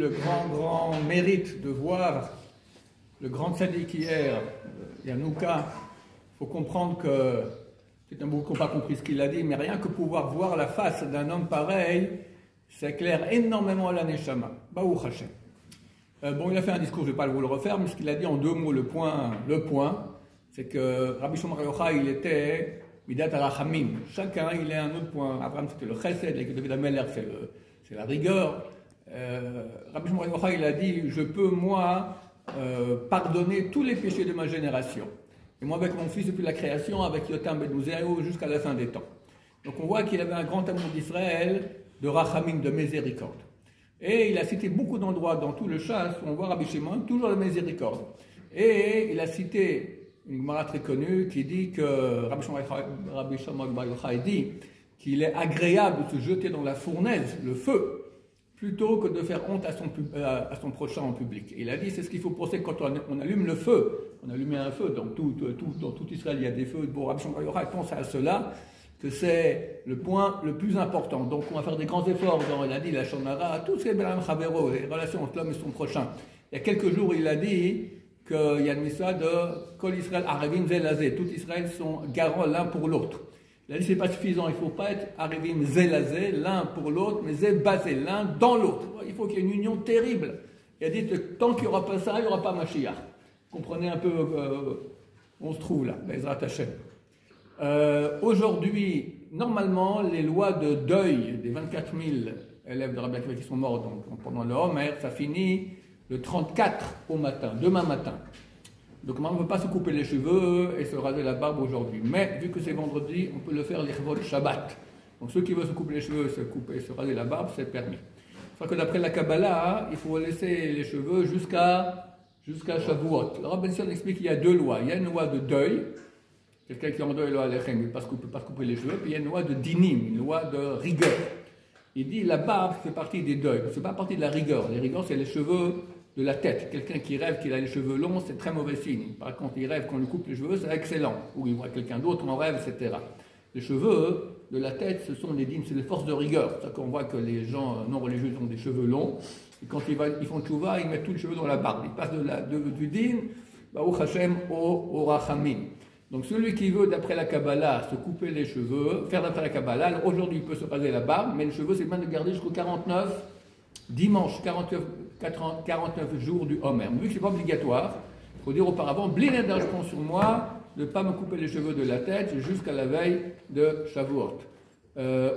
le grand mérite de voir le grand tzaddik hier, Yanouka. Il faut comprendre que, c'est un beaucoup qui n'a pas compris ce qu'il a dit, mais rien que pouvoir voir la face d'un homme pareil, ça éclaire énormément la neshama. Baruch Hashem. Bon, il a fait un discours, je ne vais pas vous le refaire, mais ce qu'il a dit en deux mots, le point, c'est que Rabbi Shimon Bar Yochai, il était Midat Arachamim. Chacun, il est un autre point. Abraham, c'était le chesed, et David Ameller, c'est la rigueur. Rabbi Shimon Bar Yochai, il a dit, je peux, moi, pardonner tous les péchés de ma génération. Et moi, avec mon fils, depuis la création, avec Yotam Ben Uziaou, jusqu'à la fin des temps. Donc on voit qu'il avait un grand amour d'Israël, de Rachamim, de miséricorde. Et il a cité beaucoup d'endroits dans tout le chasse où on voit Rabbi Shimon, toujours la miséricorde. Et il a cité une Gemara très connue qui dit que Rabbi Shimon Bar Yochai dit qu'il est agréable de se jeter dans la fournaise, le feu, plutôt que de faire honte à son prochain en public. Et il a dit, c'est ce qu'il faut penser quand on allume le feu. On allume un feu, dans tout Israël il y a des feux. Bon, Rabbi Shimon Bar Yochai pense à cela, que c'est le point le plus important. Donc on va faire des grands efforts dans, il a dit, la shonara, tout ce qui est belam chavero, les relations entre l'homme et son prochain. Il y a quelques jours, il a dit qu'il y a une mitzvah de Kol Israël Arevim Zelazé. Tout Israël sont garants l'un pour l'autre. Il a dit c'est pas suffisant, il ne faut pas être Arevim Zelazé, l'un pour l'autre, mais Zebazé, l'un dans l'autre. Il faut qu'il y ait une union terrible. Il a dit que tant qu'il n'y aura pas ça, il n'y aura pas Mashiach. Comprenez un peu où on se trouve là, Bezrat Hashem. Aujourd'hui, normalement, les lois de deuil des 24 000 élèves de Rabbi Akiva qui sont morts donc, pendant le Homer, ça finit le 34 au matin, demain matin. Donc on ne peut pas se couper les cheveux et se raser la barbe aujourd'hui. Mais vu que c'est vendredi, on peut le faire l'Ichvot Shabbat. Donc ceux qui veulent se couper les cheveux et se raser la barbe, c'est permis. Sauf que d'après la Kabbalah, il faut laisser les cheveux jusqu'à Shavuot. Le Rabbi Sion explique qu'il y a deux lois. Il y a une loi de deuil. Quelqu'un qui est en deuil, il ne peut pas se couper les cheveux. Puis il y a une loi de dinim, une loi de rigueur. Il dit la barbe fait partie des deuils. Ce n'est pas partie de la rigueur. Les rigueurs, c'est les cheveux de la tête. Quelqu'un qui rêve qu'il a les cheveux longs, c'est très mauvais signe. Par contre, il rêve qu'on lui coupe les cheveux, c'est excellent. Ou il voit quelqu'un d'autre en rêve, etc. Les cheveux de la tête, ce sont les dîmes, c'est les forces de rigueur. C'est ça qu'on voit que les gens non religieux ont des cheveux longs. Et quand ils font tchouva, ils mettent tous les cheveux dans la barbe. Ils passent du dîme, Baruch Hashem, au rachamim. Donc celui qui veut, d'après la Kabbalah, se couper les cheveux, faire d'après la Kabbalah, aujourd'hui il peut se raser la barbe, mais les cheveux c'est bien de garder jusqu'au 49, dimanche, 49 jours du Homer. Vu que ce n'est pas obligatoire, il faut dire auparavant, blinada, je prends sur moi de ne pas me couper les cheveux de la tête jusqu'à la veille de Shavuot.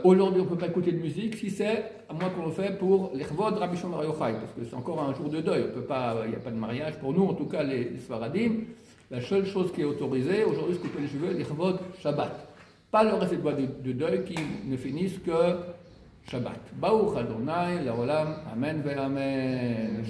Aujourd'hui on ne peut pas écouter de musique, si c'est, à moins qu'on le fait pour l'Ichvod Rabbi Shimon Bar Yochai, parce que c'est encore un jour de deuil, il n'y a pas de mariage, pour nous en tout cas les Sfaradim. La seule chose qui est autorisée aujourd'hui, c'est couper les cheveux, l'Ichvod Shabbat. Pas le reste des lois de deuil qui ne finissent que Shabbat. Baruch Adonai, la Olam, Amen ve Amen.